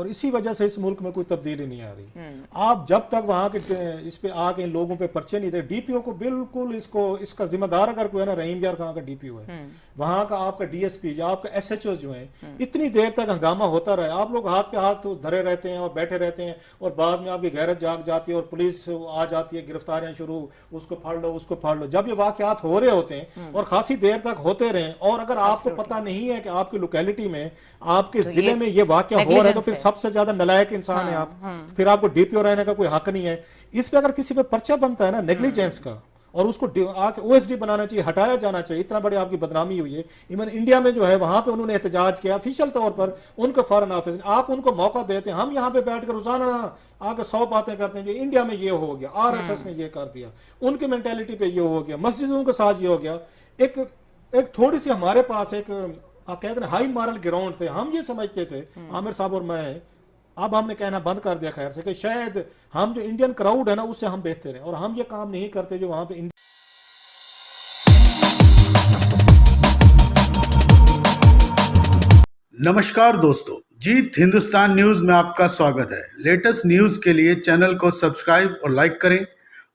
और इसी वजह से इस मुल्क में कोई तब्दीली नहीं आ रही। आप जब तक वहां के इस पे आके इन लोगों पे पर्चे नहीं दे, डीपीओ को बिल्कुल इसका जिम्मेदार अगर कोई है ना, रहीम यार खान का डीपीओ है, वहां का आपका डीएसपी या आपका एसएचओ जो है, इतनी देर तक हंगामा होता रहे, आप लोग हाथ पे हाथ धरे रहते हैं और बैठे रहते हैं, और बाद में आपकी गैरत जाग जाती है और पुलिस आ जाती है, गिरफ्तारियां शुरू, उसको फाड़ लो उसको फाड़ लो। जब ये वाकयात हो रहे होते हैं और खासी देर तक होते रहे, और अगर आपको पता नहीं है कि आपकी लोकेलिटी में, आपके जिले में ये वाकया हो रहा है, तो फिर सबसे ज्यादा नालायक इंसान है आप। फिर आपको डीपीओ रहने का कोई हक नहीं है। इस पे अगर किसी पे पर्चा बनता है ना नेग्लिजेंस का, और उसको आके ओएसडी बनाना चाहिए, हटाया जाना चाहिए। इतना बड़े आपकी बदनामी हुई है। इवन इंडिया में जो है वहां पे उन्होंने एहतजाज किया ऑफिशियल तौर पर, उनको फॉरेन ऑफिस, आप उनको मौका देते हैं। हम यहाँ पे बैठकर रोजाना आके 100 बातें करते हैं कि इंडिया में ये हो गया, आरएसएस ने ये कर दिया, उनकी मेंटेलिटी पे ये हो गया, मस्जिदों के साथ ये हो गया। एक थोड़ी सी हमारे पास एक कहते हैं हाई मॉरल ग्राउंड थे, हम ये समझते थे, आमिर साहब और मैं, अब हमने कहना बंद कर दिया खैर से, कि शायद हम जो इंडियन क्राउड है ना उससे हम बेहतर हैं, और हम ये काम नहीं करते जो वहां पे। नमस्कार दोस्तों, जीत हिंदुस्तान न्यूज में आपका स्वागत है। लेटेस्ट न्यूज के लिए चैनल को सब्सक्राइब और लाइक करें,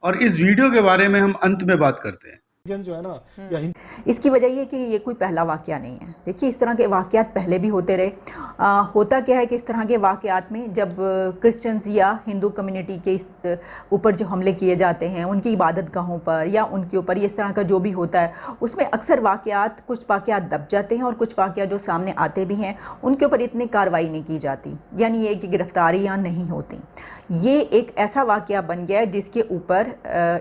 और इस वीडियो के बारे में हम अंत में बात करते हैं। जो है ना, इसकी वजह ये कि ये कोई पहला वाकया नहीं है। देखिए, इस तरह के वाकयात पहले भी होते रहे। होता क्या है कि इस तरह के वाकयात में जब क्रिश्चियंस या हिंदू कम्युनिटी के इस ऊपर जो हमले किए जाते हैं, उनकी इबादत गाहों पर या उनके ऊपर, इस तरह का जो भी होता है, उसमें अक्सर वाकयात, कुछ वाकयात दब जाते हैं और कुछ वाकयात जो सामने आते भी हैं उनके ऊपर इतनी कार्रवाई नहीं की जाती, यानी ये कि गिरफ्तारियाँ नहीं होती। ये एक ऐसा वाकया बन गया है जिसके ऊपर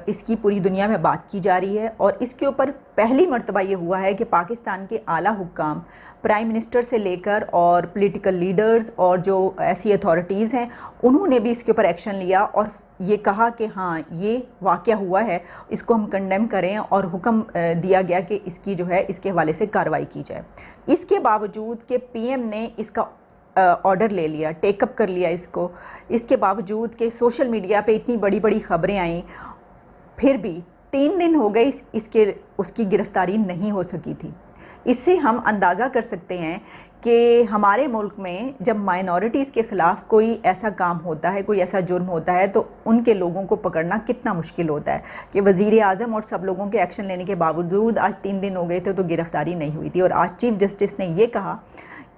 इसकी पूरी दुनिया में बात की जा रही है, और इसके ऊपर पहली मर्तबा ये हुआ है कि पाकिस्तान के आला हुक्काम, प्राइम मिनिस्टर से लेकर और पॉलिटिकल लीडर्स और जो ऐसी अथॉरिटीज़ हैं, उन्होंने भी इसके ऊपर एक्शन लिया और ये कहा कि हाँ, ये वाकया हुआ है, इसको हम कंडेम करें, और हुक्म दिया गया कि इसकी जो है इसके हवाले से कार्रवाई की जाए। इसके बावजूद कि पीएम ने इसका ऑर्डर ले लिया, टेकअप कर लिया इसको, इसके बावजूद कि सोशल मीडिया पे इतनी बड़ी बड़ी खबरें आईं, फिर भी 3 दिन हो गए उसकी गिरफ्तारी नहीं हो सकी थी। इससे हम अंदाज़ा कर सकते हैं कि हमारे मुल्क में जब माइनॉरिटीज़ के ख़िलाफ़ कोई ऐसा काम होता है, कोई ऐसा जुर्म होता है, तो उनके लोगों को पकड़ना कितना मुश्किल होता है। कि वज़ीर आज़म और सब लोगों के एक्शन लेने के बावजूद आज 3 दिन हो गए थे तो गिरफ्तारी नहीं हुई थी। और आज चीफ जस्टिस ने ये कहा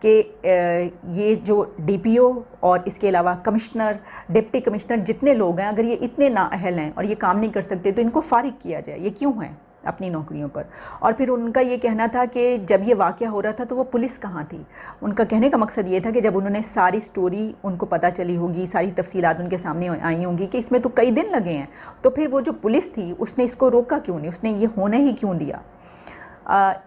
कि ये जो डीपीओ और इसके अलावा कमिश्नर, डिप्टी कमिश्नर, जितने लोग हैं, अगर ये इतने नाअहल हैं और ये काम नहीं कर सकते तो इनको फारिग किया जाए। ये क्यों है अपनी नौकरियों पर? और फिर उनका ये कहना था कि जब ये वाक़या हो रहा था तो वो पुलिस कहाँ थी। उनका कहने का मकसद ये था कि जब उन्होंने सारी स्टोरी उनको पता चली होगी, सारी तफसीलात उनके सामने आई होंगी कि इसमें तो कई दिन लगे हैं, तो फिर वो जो पुलिस थी उसने इसको रोका क्यों नहीं, उसने ये होने ही क्यों दिया।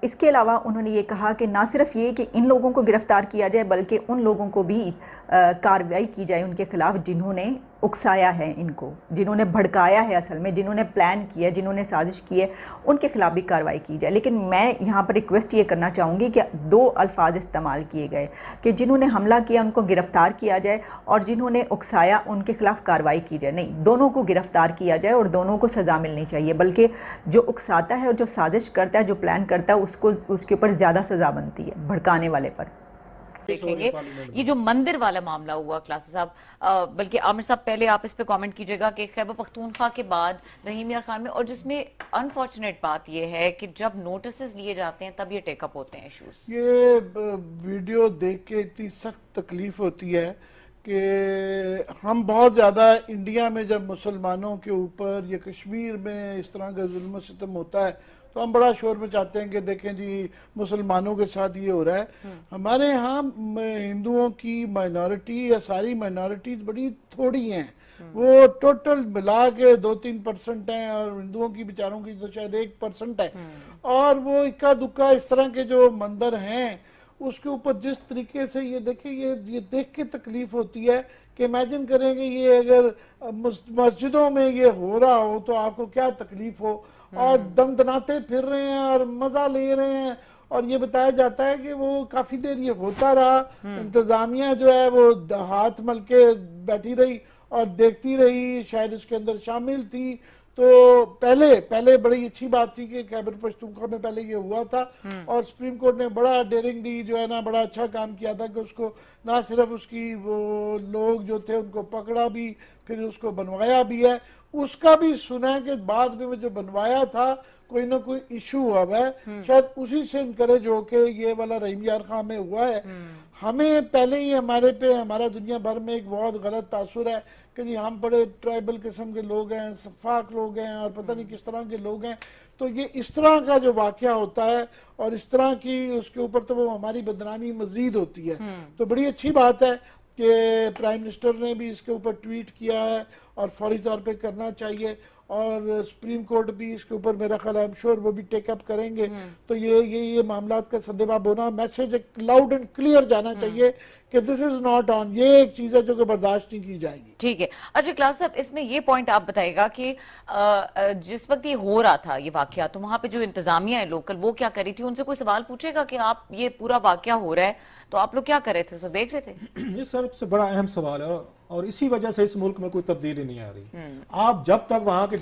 इसके अलावा उन्होंने ये कहा कि ना सिर्फ ये कि इन लोगों को गिरफ़्तार किया जाए, बल्कि उन लोगों को भी कार्रवाई की जाए उनके ख़िलाफ़ जिन्होंने उकसाया है इनको, जिन्होंने भड़काया है, असल में जिन्होंने प्लान किया, जिन्होंने साजिश की है, उनके ख़िलाफ़ भी कार्रवाई की जाए। लेकिन मैं यहाँ पर रिक्वेस्ट ये करना चाहूँगी कि 2 अल्फाज इस्तेमाल किए गए कि जिन्होंने हमला किया उनको गिरफ़्तार किया जाए और जिन्होंने उकसाया उनके ख़िलाफ़ कार्रवाई की जाए। नहीं, दोनों को गिरफ़्तार किया जाए और दोनों को सज़ा मिलनी चाहिए, बल्कि जो उकसाता है और जो साजिश करता है, जो प्लान करता है, उसके ऊपर ज़्यादा सज़ा बनती है भड़काने वाले पर। देखेंगे ये जो मंदिर वाला मामला हुआ क्लास साहब, बल्कि आमिर साहब पहले आप इस पे कमेंट कीजिएगा कि खैबर पख्तूनख्वा के बाद रहीम यार खान में, और जिसमें अनफॉर्चुनेट बात ये है कि जब नोटिस लिए जाते हैं तब ये टेकअप होते हैं इश्यूज। ये वीडियो देख के इतनी सख्त तकलीफ होती है कि हम बहुत ज़्यादा इंडिया में जब मुसलमानों के ऊपर या कश्मीर में इस तरह का जुल्म सितम होता है तो हम बड़ा शोर मचाते हैं कि देखें जी मुसलमानों के साथ ये हो रहा है। हमारे यहाँ हिंदुओं की माइनॉरिटी या सारी माइनॉरिटीज़ बड़ी थोड़ी हैं, वो टोटल मिला के 2-3% हैं, और हिंदुओं की बेचारों की तो शायद 1% है। और वो इक्का दुक्का इस तरह के जो मंदिर हैं उसके ऊपर जिस तरीके से ये देखें, ये देख के तकलीफ होती है कि इमेजिन करेंगे ये अगर मस्जिदों में ये हो रहा हो तो आपको क्या तकलीफ हो। और दंदनाते फिर रहे हैं और मजा ले रहे हैं, और ये बताया जाता है कि वो काफी देर ये होता रहा, इंतजामिया जो है वो हाथ मल के बैठी रही और देखती रही, शायद इसके अंदर शामिल थी। तो पहले बड़ी अच्छी बात थी कि खैबर पख्तूनख्वा में पहले ये हुआ था और सुप्रीम कोर्ट ने बड़ा डेयरिंगली जो है ना बड़ा अच्छा काम किया था कि उसको ना सिर्फ उसकी वो लोग जो थे उनको पकड़ा भी, फिर उसको बनवाया भी है। उसका भी सुना है कि बाद में जो बनवाया था कोई ना कोई इशू हुआ है, शायद उसी से इनकरेज होके ये वाला रहीम यार खान में हुआ है। हमें पहले ही हमारा दुनिया भर में एक बहुत गलत तासुर है कि जी हम बड़े ट्राइबल किस्म के लोग हैं, सफाक लोग हैं और पता नहीं किस तरह के लोग हैं। तो ये इस तरह का जो वाकया होता है और इस तरह की उसके ऊपर तो वो हमारी बदनामी मजीद होती है। तो बड़ी अच्छी बात है कि प्राइम मिनिस्टर ने भी इसके ऊपर ट्वीट किया है और फौरी तौर पे करना चाहिए और सुप्रीम कोर्ट भी इसके ऊपर मेरा ख्याल है श्योर वो भी टेकअप करेंगे। तो ये मामलात का सद्देबाब होना, मैसेज एक लाउड एंड क्लियर जाना चाहिए कि दिस इज नॉट ऑन। ये एक चीज है जो कि बर्दाश्त नहीं की जाएगी। ठीक है। अच्छा क्लास साहब, इसमें ये पॉइंट आप बताइएगा कि जिस वक्त ये हो रहा था ये वाकया, तो वहां पे जो इंतजामिया है लोकल वो क्या करी थी? उनसे कोई सवाल पूछेगा कि आप ये पूरा वाकया हो रहा है तो आप लोग क्या कर रहे थे, उसको देख रहे थे? ये सबसे बड़ा अहम सवाल है और इसी वजह से इस मुल्क में कोई तब्दीली नहीं आ रही। आप जब तक वहां के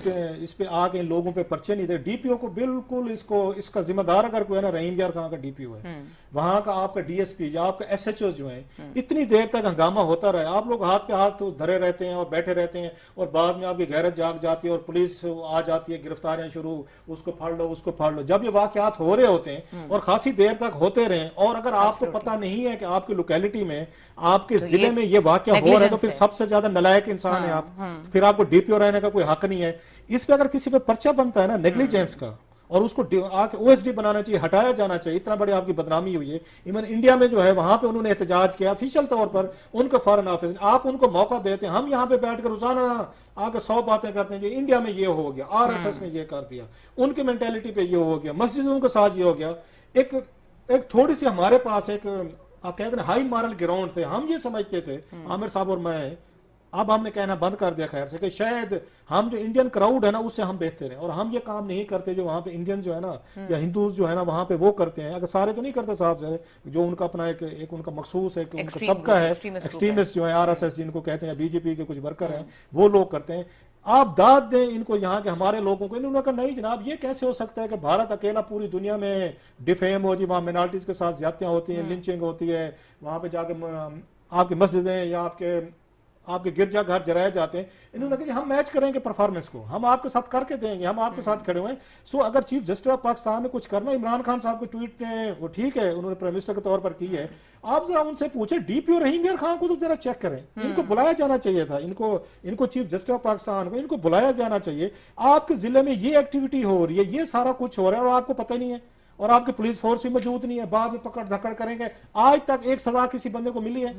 इस पे आके इन लोगों पे पर्चे नहीं दे, डीपीओ को बिल्कुल इसका जिम्मेदार अगर कोई है ना रहीम यार खान का डीपीओ है, वहां का आपका डीएसपी या आपका एसएचओ जो है, इतनी देर तक हंगामा होता रहा, आप लोग हाथ पे हाथ धरे रहते हैं और बैठे रहते हैं और बाद में आपकी गैरत जाग जाती है और पुलिस आ जाती है, गिरफ्तारियां शुरू, उसको फाड़ लो उसको फाड़ लो। जब ये वाकयात हो रहे होते हैं और खासी देर तक होते रहे और अगर आपको पता नहीं है कि आपकी लोकेलिटी में आपके जिले में ये वाकया हो रहा है तो फिर सबसे ज्यादा नालायक इंसान है आप। फिर आपको डीपीओ रहने का कोई हक नहीं है। इस पे अगर किसी पे पर्चा बनता है ना नेग्लिजेंस का और उसको आके ओएसडी बनाना चाहिए, हटाया जाना चाहिए। इतना बड़ी आपकी बदनामी हुई है। इवन इंडिया में जो है वहां पे उन्होंने एहतजाज किया ऑफिशियल तौर पर, उनका फॉरेन ऑफिस, आप उनको मौका देते हैं। हम यहाँ पे बैठकर रोजाना आके 100 बातें करते हैं कि इंडिया में ये हो गया, आरएसएस ने ये कर दिया, उनकी मेंटेलिटी पे ये हो गया, मस्जिदों के साथ ये हो गया। एक थोड़ी सी हमारे पास एक कहते हैं हाई मॉरल ग्राउंड थे। हम ये समझते थे, आमिर साहब और मैं, अब हमने कहना बंद कर दिया खैर से, कि शायद हम जो इंडियन क्राउड है ना उससे हम बेहतर हैं और हम ये काम नहीं करते जो वहां पे इंडियन जो है ना या हिंदूज जो है ना वहां पे वो करते हैं। अगर सारे तो नहीं करते साहब, जो उनका अपना एक उनका मखसूस है, उनका तबका है, एक्सट्रीमिस्ट जो है आरएसएस जिनको कहते हैं, बीजेपी के कुछ वर्कर हैं, वो लोग करते हैं। आप दाद दें इनको यहाँ के हमारे लोगों को। इन्होंने कहा नहीं जनाब, ये कैसे हो सकता है कि भारत अकेला पूरी दुनिया में डिफेम हो जी, वहाँ मिनॉरिटीज के साथ ज्यादतियां होती हैं, लिंचिंग होती है, वहां पे जाके आपकी मस्जिदें या आपके गिरजाघर जलाए जाते हैं। इन्होंने कहा हम मैच करेंगे परफॉर्मेंस को, हम आपके साथ करके देंगे, हम आपके साथ खड़े हुए हैं। सो अगर चीफ जस्टिस ऑफ पाकिस्तान ने कुछ करना, इमरान खान साहब को ट्वीट ने वो ठीक है, उन्होंने प्राइम मिनिस्टर के तौर पर की है, आप जरा उनसे पूछे डीपीओ रहीम यार खान को तो जरा चेक करें। इनको बुलाया जाना चाहिए था, इनको चीफ जस्टिस ऑफ पाकिस्तान को इनको बुलाया जाना चाहिए। आपके जिले में ये एक्टिविटी हो रही है, ये सारा कुछ हो रहा है और आपको पता नहीं है और आपकी पुलिस फोर्स भी मौजूद नहीं है, बाद में पकड़ धकड़ करेंगे। आज तक एक सजा किसी बंदे को मिली है?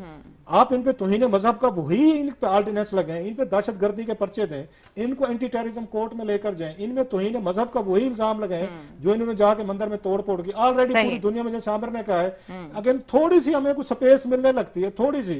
आप इन पे तौहीन मजहब का वही इन पे ऑर्डिनेंस लगे, इन पे दहशतगर्दी के पर्चे दें, इनको एंटी टेररिज्म कोर्ट में लेकर जाएं, इनमें तौहीन मजहब का वही इल्जाम लगाएं जो इन्होंने जाके मंदिर में तोड़ फोड़ की। ऑलरेडी पूरी दुनिया में जैसे आमिर ने कहा है, अगर थोड़ी सी हमें कुछ स्पेस मिलने लगती है, थोड़ी सी,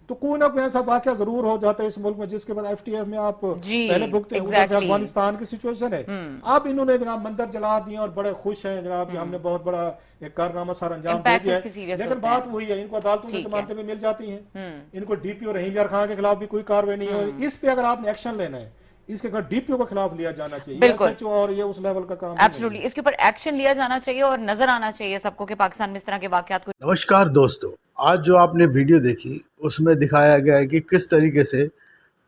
तो कोई ना कोई ऐसा वाकया जरूर हो जाता है इस मुल्क में जिसके बाद एफटीएफ में आप पहले भुगते अफगानिस्तान की सिचुएशन है। अब इन्होंने जनाब मंदिर जला दिए और बड़े खुश हैं जनाब कि हमने बहुत बड़ा एक कारनामा सारा अंजाम दे दिया है। लेकिन बात वही है, इनको अदालतों में जमानतें में मिल जाती हैं, इनको डीपीओ रहीम यार खान के खिलाफ भी कोई कार्रवाई नहीं हो। इस पे अगर आपने एक्शन लेना है, इसके खिलाफ डीपीओ के खिलाफ लिया जाना चाहिए, एसएचओ और ये उस लेवल का काम। एब्सोल्युटली, इसके ऊपर एक्शन लिया जाना चाहिए और नजर आना चाहिए सबको कि पाकिस्तान में इस तरह के वाकयात को। नमस्कार दोस्तों, आज जो आपने वीडियो देखी उसमें दिखाया गया है कि किस तरीके से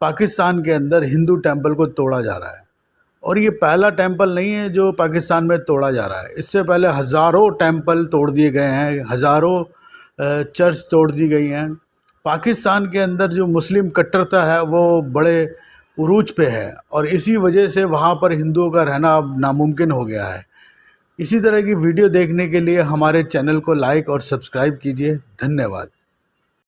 पाकिस्तान के अंदर हिंदू टेम्पल को तोड़ा जा रहा है। और ये पहला टेम्पल नहीं है जो पाकिस्तान में तोड़ा जा रहा है, इससे पहले हज़ारों टेम्पल तोड़ दिए गए हैं, हज़ारों चर्च तोड़ दी गई हैं। पाकिस्तान के अंदर जो मुस्लिम कट्टरता है वो बड़े उरूज पे है और इसी वजह से वहाँ पर हिंदुओं का रहना अब नामुमकिन हो गया है। इसी तरह की वीडियो देखने के लिए हमारे चैनल को लाइक और सब्सक्राइब कीजिए। धन्यवाद।